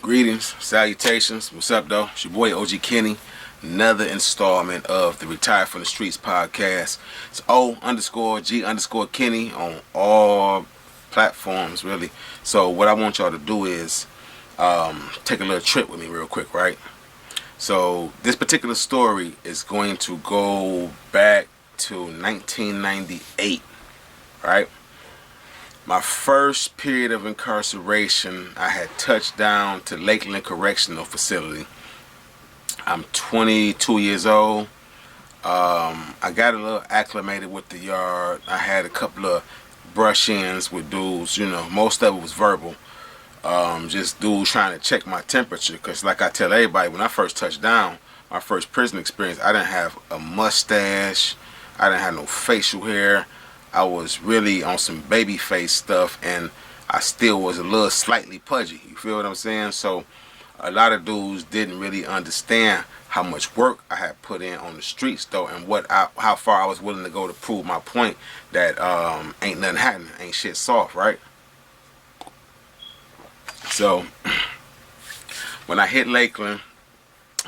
Greetings, salutations. What's up, though? It's your boy OG Kenny. Another installment of the Retire from the Streets podcast. It's O_G_Kenny on all platforms, really. So what I want y'all to do is take a little trip with me real quick, right? So this particular story is going to go back to 1998, right? My first period of incarceration, I had touched down to Lakeland Correctional Facility. I'm 22 years old. I got a little acclimated with the yard. I had a couple of brush-ins with dudes. You know, most of it was verbal. Just dudes trying to check my temperature. Because like I tell everybody, when I first touched down, my first prison experience, I didn't have a mustache. I didn't have no facial hair. I was really on some baby face stuff, and I still was a little slightly pudgy. You feel what I'm saying? So a lot of dudes didn't really understand how much work I had put in on the streets, though, and how far I was willing to go to prove my point that ain't nothing happening, ain't shit soft, right? So when I hit Lakeland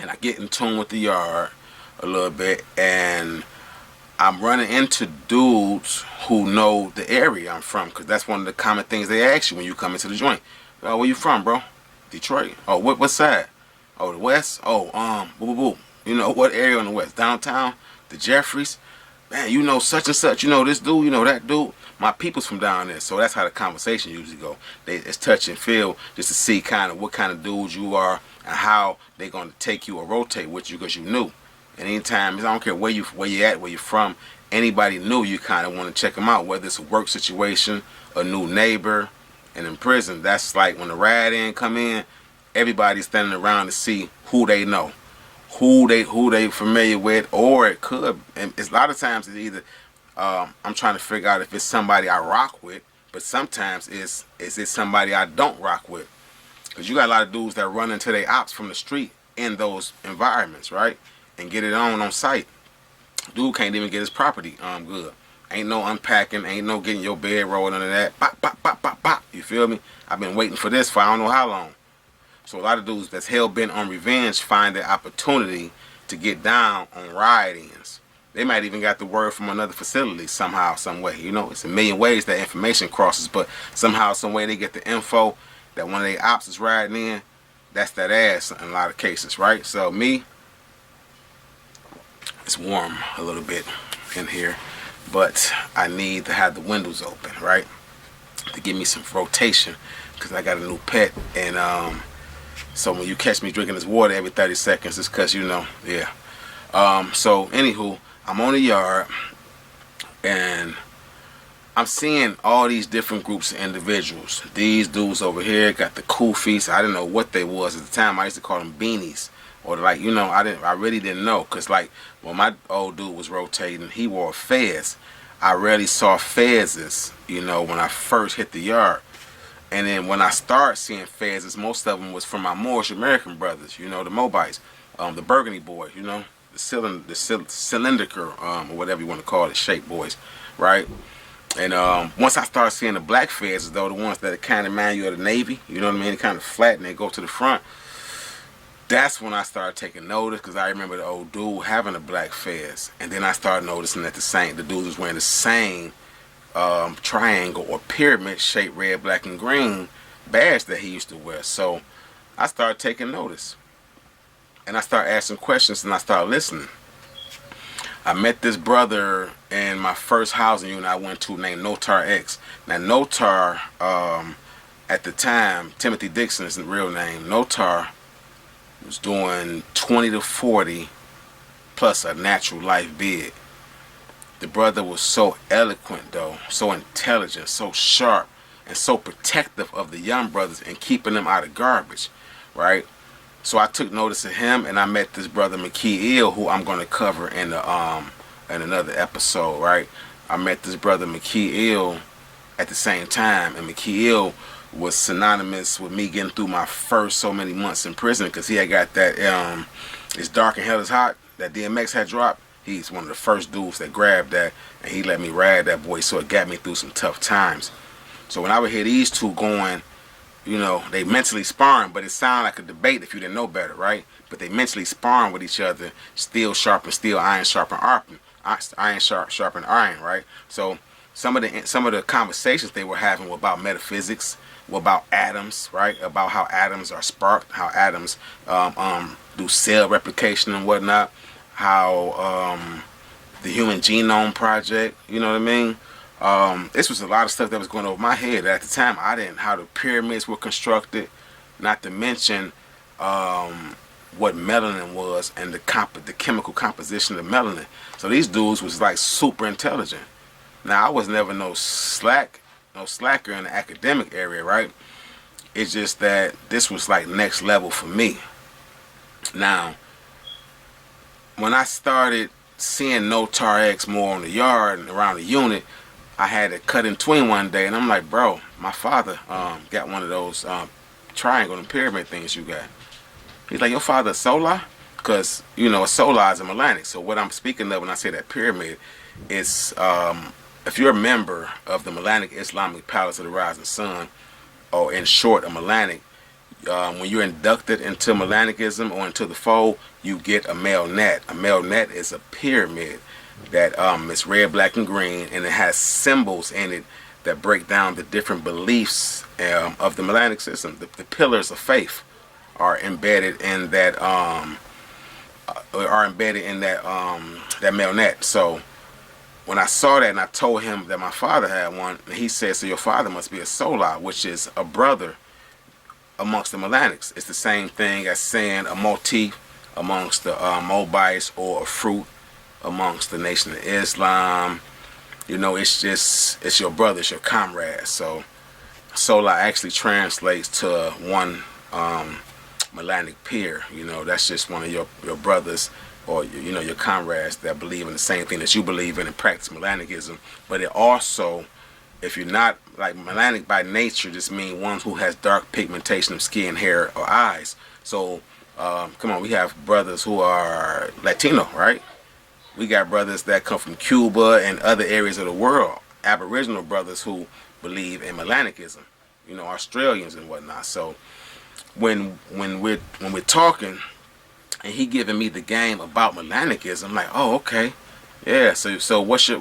and I get in tune with the yard a little bit, and I'm running into dudes who know the area I'm from, because that's one of the common things they ask you when you come into the joint. Oh, where you from, bro? Detroit. Oh, what side? Oh, the west? Oh, boo, boo, boo. You know, what area on the west? Downtown? The Jeffries? Man, you know such and such. You know this dude, you know that dude. My people's from down there, so that's how the conversation usually go. It's touch and feel, just to see kind of what kind of dudes you are and how they going to take you or rotate with you, because you knew. And anytime, I don't care where you at, where you're from, anybody new, you kind of want to check them out, whether it's a work situation, a new neighbor. And in prison, that's like when the ride-in come in, everybody's standing around to see who they know, who they familiar with, or it could, and it's a lot of times it's either I'm trying to figure out if it's somebody I rock with, but sometimes is it somebody I don't rock with, because you got a lot of dudes that run into their ops from the street in those environments, right? And get it on site. Dude can't even get his property good. Ain't no unpacking, ain't no getting your bed rolled, none of that. Bop, bop, bop, bop, bop. You feel me? I've been waiting for this for I don't know how long. So a lot of dudes that's hell-bent on revenge find the opportunity to get down on ride-ins. They might even got the word from another facility somehow, some way. You know, it's a million ways that information crosses, but somehow, some way they get the info that one of their ops is riding in. That's that ass in a lot of cases, right? So me, it's warm a little bit in here, but I need to have the windows open, right, to give me some rotation, because I got a new pet. And so when you catch me drinking this water every 30 seconds, it's because, you know, yeah. So anywho, I'm on the yard, and I'm seeing all these different groups of individuals. These dudes over here got the kufis. I didn't know what they was at the time. I used to call them beanies. Or like, you know, I really didn't know, because like when my old dude was rotating, he wore a fez. I rarely saw fezzes, you know, when I first hit the yard. And then when I started seeing fezzes, most of them was from my Moorish American brothers, you know, the Mobites, the Burgundy boys, you know, the cylindrical, or whatever you want to call it, shape boys, right? And once I started seeing the black fezzes, though, the ones that kind of remind you of the Navy, you know what I mean, kind of flat and they go to the front. That's when I started taking notice, because I remember the old dude having a black fez, and then I started noticing that the dude was wearing the same triangle or pyramid shaped red, black, and green badge that he used to wear. So I started taking notice, and I started asking questions, and I started listening. I met this brother in my first housing unit I went to named Notar X. Now Notar, at the time, Timothy Dixon is the real name. Notar was doing 20 to 40 plus a natural life bid. The brother was so eloquent, though, so intelligent, so sharp, and so protective of the young brothers and keeping them out of garbage, right? So I took notice of him, and I met this brother McKee, who I'm going to cover in another episode, right? I met this brother McKee at the same time, and McKee was synonymous with me getting through my first so many months in prison, because he had got that It's Dark and Hell is Hot that DMX had dropped. He's one of the first dudes that grabbed that, and he let me ride that boy, so it got me through some tough times. So when I would hear these two going you know, they mentally sparring, but it sounded like a debate if you didn't know better, right? But they mentally sparring with each other, steel sharpen steel, iron sharpen iron sharpen iron, right? So some of the conversations they were having were about metaphysics, were about atoms, right? About how atoms are sparked, how atoms do cell replication and whatnot, how the Human Genome Project, you know what I mean? This was a lot of stuff that was going over my head at the time. I didn't how the pyramids were constructed, not to mention what melanin was and the chemical composition of melanin. So these dudes was like super intelligent. Now I was never no slacker in the academic area, right? It's just that this was like next level for me. Now, when I started seeing no tar X more on the yard and around the unit, I had it cut in twin one day, and I'm like, bro, my father got one of those triangle and pyramid things you got. He's like, your father Sola? Because, you know, a Sola is a Melanic. So what I'm speaking of when I say that pyramid is, if you're a member of the Melanic Islamic Palace of the Rising Sun, or in short, a Melanic, when you're inducted into Melanicism or into the fold, you get a male net. A male net is a pyramid that is red, black, and green, and it has symbols in it that break down the different beliefs of the Melanic system. The pillars of faith are embedded in that that male net. So when I saw that and I told him that my father had one, he said, so your father must be a Sola, which is a brother amongst the Melanics. It's the same thing as saying a motif amongst the Moabites or a fruit amongst the Nation of Islam. You know, it's your brother, it's your comrade. So Sola actually translates to one Melanic peer. You know, that's just one of your brothers or, you know, your comrades that believe in the same thing that you believe in and practice Melanicism. But it also, if you're not, like, Melanic by nature just means one who has dark pigmentation of skin, hair, or eyes. So, come on, we have brothers who are Latino, right? We got brothers that come from Cuba and other areas of the world, Aboriginal brothers who believe in Melanicism, you know, Australians and whatnot. So when we're talking and he giving me the game about Melanicism, I'm like, oh, okay, yeah. So what's your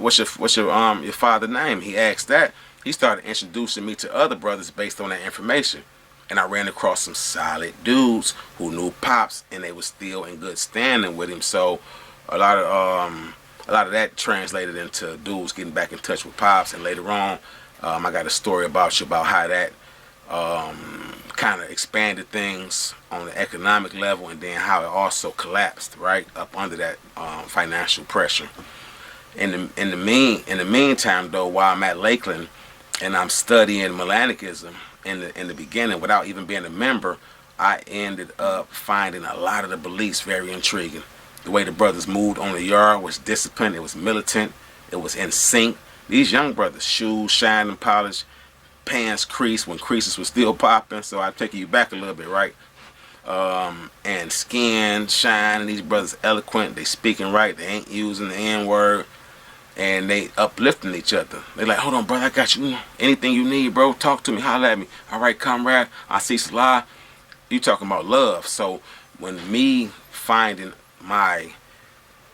father's name? He asked that. He started introducing me to other brothers based on that information, and I ran across some solid dudes who knew Pops, and they were still in good standing with him. So a lot of that translated into dudes getting back in touch with Pops, and later on, I got a story about how that kind of expanded things on the economic level, and then how it also collapsed right up under that financial pressure. In the meantime, though, while I'm at Lakeland and I'm studying Melanicism in the beginning, without even being a member, I ended up finding a lot of the beliefs very intriguing. The way the brothers moved on the yard was disciplined, it was militant, it was in sync. These young brothers, shoes shined and polished, pants creased when creases were still popping. So I'm taking you back a little bit, right? And skin shine. These brothers eloquent, they speaking right, they ain't using the N-word, and they uplifting each other. They like, hold on, brother, I got you. Anything you need, bro, talk to me, holler at me. All right, comrade, I see Sola. You talking about love. So when me finding my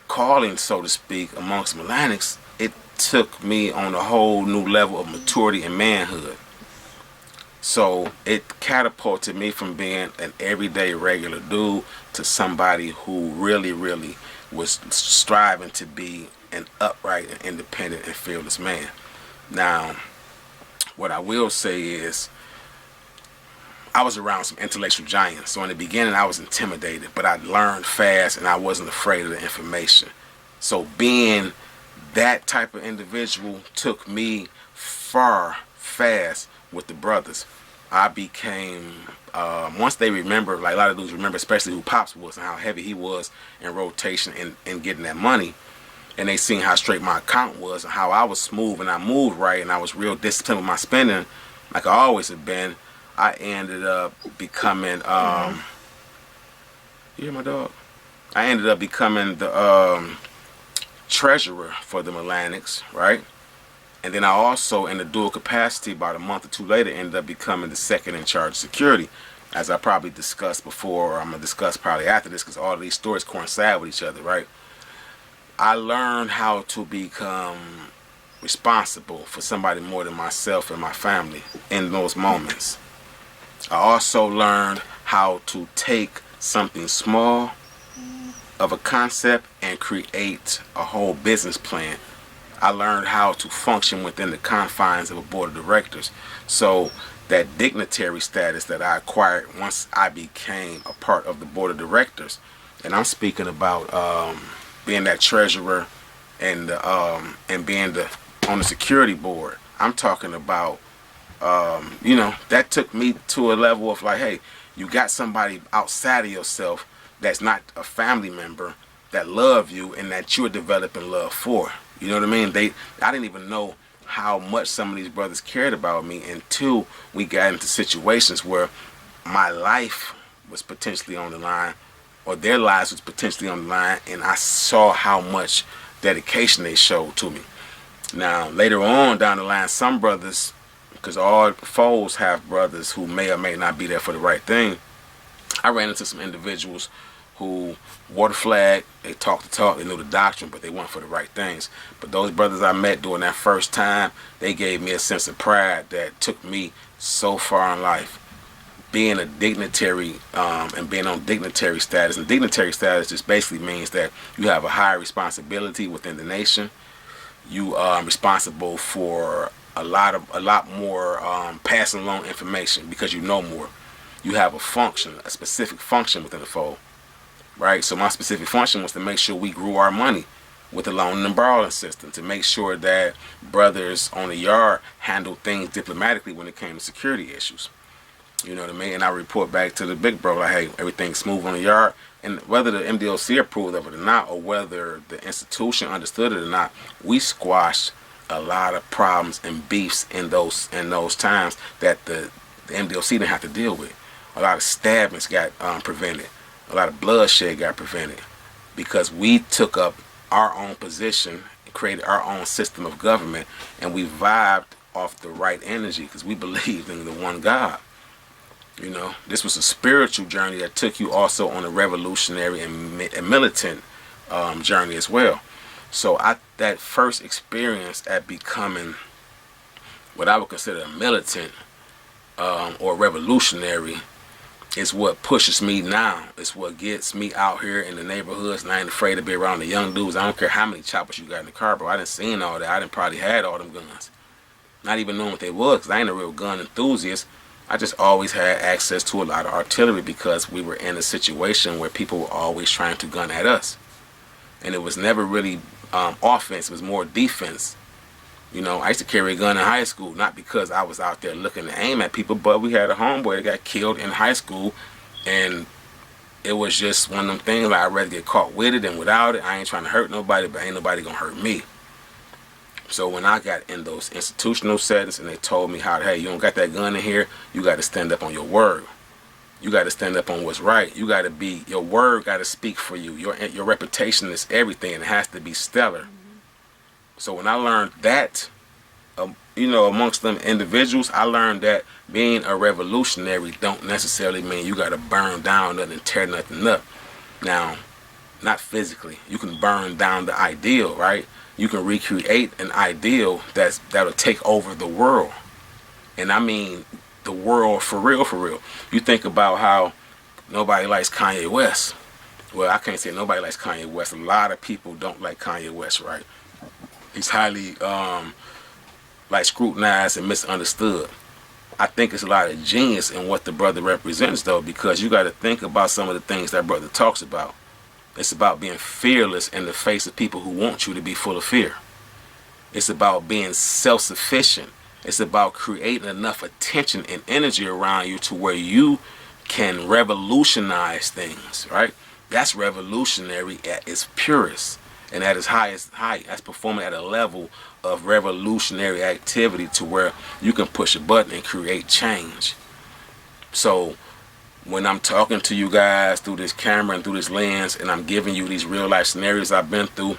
calling, so to speak, amongst Melanics, it took me on a whole new level of maturity and manhood. So it catapulted me from being an everyday regular dude to somebody who really, really was striving to be an upright and independent and fearless man. Now, what I will say is, I was around some intellectual giants. So in the beginning, I was intimidated, but I learned fast and I wasn't afraid of the information. So being that type of individual took me far fast with the brothers. I became, once they remember, like a lot of dudes remember, especially who Pops was and how heavy he was in rotation and getting that money. And they seen how straight my account was and how I was smooth and I moved right and I was real disciplined with my spending like I always have been. I ended up becoming, you hear my dog? I ended up becoming the treasurer for the Melanics, right? And then I also, in the dual capacity, about a month or two later, ended up becoming the second in charge of security, as I probably discussed before, or I'm going to discuss probably after this, because all of these stories coincide with each other, right? I learned how to become responsible for somebody more than myself and my family in those moments. I also learned how to take something small of a concept and create a whole business plan. I learned how to function within the confines of a board of directors. So that dignitary status that I acquired once I became a part of the board of directors, and I'm speaking about being that treasurer and being on the security board. I'm talking about that took me to a level of like, hey, you got somebody outside of yourself that's not a family member that love you and that you're developing love for. You know what I mean? I didn't even know how much some of these brothers cared about me until we got into situations where my life was potentially on the line, or their lives was potentially on the line, and I saw how much dedication they showed to me. Now, later on down the line, some brothers, because all foes have brothers who may or may not be there for the right thing, I ran into some individuals who wore the flag, they talked the talk, they knew the doctrine, but they weren't for the right things. But those brothers I met during that first time, they gave me a sense of pride that took me so far in life. Being a dignitary and being on dignitary status, and dignitary status just basically means that you have a higher responsibility within the nation. You are responsible for a lot more passing along information because you know more. You have a function, a specific function within the fold. Right, so my specific function was to make sure we grew our money with the loan and borrowing system, to make sure that brothers on the yard handled things diplomatically when it came to security issues. You know what I mean? And I report back to the big bro like, hey, everything's smooth on the yard. And whether the MDOC approved of it or not, or whether the institution understood it or not, we squashed a lot of problems and beefs in those times that the MDOC didn't have to deal with. A lot of stabbings got prevented. A lot of bloodshed got prevented because we took up our own position, created our own system of government, and we vibed off the right energy because we believed in the one God. You know, this was a spiritual journey that took you also on a revolutionary and militant journey as well. So that first experience at becoming what I would consider a militant or revolutionary is what pushes me now. It's what gets me out here in the neighborhoods, and I ain't afraid to be around the young dudes. I don't care how many choppers you got in the car, bro. I done seen all that. I done probably had all them guns. Not even knowing what they was, because I ain't a real gun enthusiast. I just always had access to a lot of artillery because we were in a situation where people were always trying to gun at us. And it was never really offense, it was more defense. You know, I used to carry a gun in high school, not because I was out there looking to aim at people, but we had a homeboy that got killed in high school, and it was just one of them things like I'd rather get caught with it than without it. I ain't trying to hurt nobody, but ain't nobody gonna hurt me. So when I got in those institutional settings and they told me how, hey, you don't got that gun in here, you got to stand up on your word. You got to stand up on what's right. You got to be, your word got to speak for you. Your reputation is everything, and it has to be stellar. So when I learned that, amongst them individuals, I learned that being a revolutionary don't necessarily mean you got to burn down nothing and tear nothing up. Now, not physically. You can burn down the ideal, right? You can recreate an ideal that'll take over the world. And I mean the world for real, for real. You think about how nobody likes Kanye West. Well, I can't say nobody likes Kanye West. A lot of people don't like Kanye West, right? He's highly scrutinized and misunderstood. I think it's a lot of genius in what the brother represents, though, because you got to think about some of the things that brother talks about. It's about being fearless in the face of people who want you to be full of fear. It's about being self-sufficient. It's about creating enough attention and energy around you to where you can revolutionize things, right? That's revolutionary at its purest. And at its highest height, that's performing at a level of revolutionary activity to where you can push a button and create change. So when I'm talking to you guys through this camera and through this lens, and I'm giving you these real life scenarios I've been through,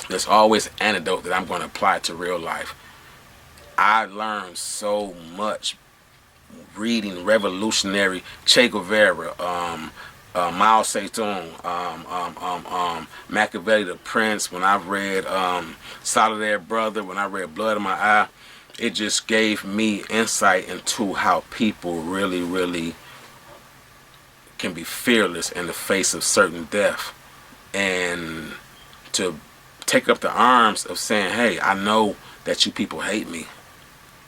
there's always an antidote that I'm going to apply to real life. I learned so much reading revolutionary Che Guevara, Mao Zedong, Machiavelli the Prince. When I read Solitary Brother, when I read Blood in My Eye, it just gave me insight into how people really, really can be fearless in the face of certain death, and to take up the arms of saying, hey, I know that you people hate me,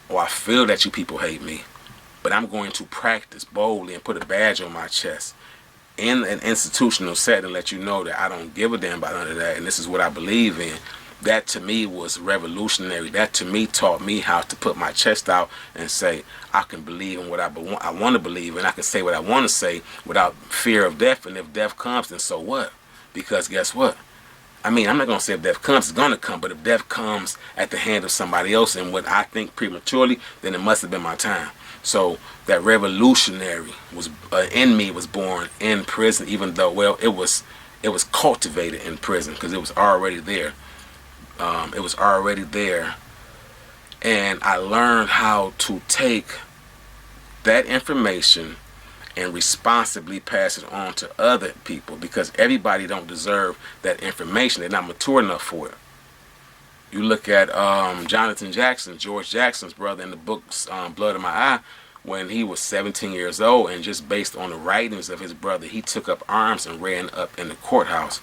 or I feel that you people hate me, but I'm going to practice boldly and put a badge on my chest in an institutional setting and let you know that I don't give a damn about none of that, and this is what I believe in. That to me was revolutionary. That to me taught me how to put my chest out and say, I can believe in what I want to believe, and I can say what I want to say without fear of death. And if death comes, then so what? Because guess what? I mean, I'm not going to say if death comes, it's going to come, but if death comes at the hand of somebody else and what I think prematurely, then it must have been my time. So that revolutionary was in me was born in prison, even though, well, it was cultivated in prison because it was already there. It was already there, and I learned how to take that information and responsibly pass it on to other people, because everybody don't deserve that information. They're not mature enough for it. You look at Jonathan Jackson, George Jackson's brother, in the books Blood in My Eye, when he was 17 years old, and just based on the writings of his brother, he took up arms and ran up in the courthouse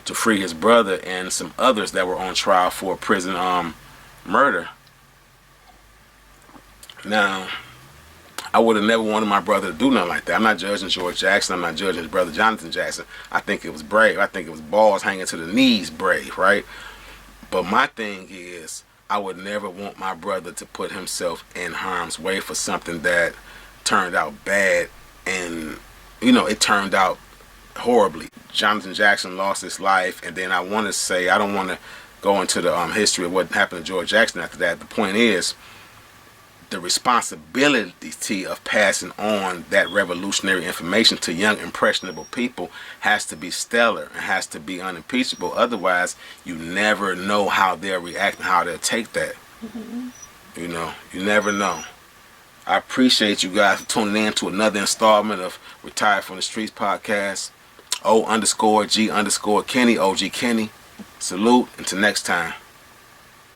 to free his brother and some others that were on trial for prison murder. Now, I would have never wanted my brother to do nothing like that. I'm not judging George Jackson. I'm not judging his brother Jonathan Jackson. I think it was brave. I think it was balls hanging to the knees brave, right? But my thing is, I would never want my brother to put himself in harm's way for something that turned out bad, and, you know, it turned out horribly. Jonathan Jackson lost his life, and then I want to say, I don't want to go into the history of what happened to George Jackson after that. The point is, the responsibility of passing on that revolutionary information to young, impressionable people has to be stellar and has to be unimpeachable. Otherwise, you never know how they'll react and how they'll take that. You know, you never know. I appreciate you guys for tuning in to another installment of Retired from the Streets podcast. O_G_Kenny, OG Kenny. Salute, until next time.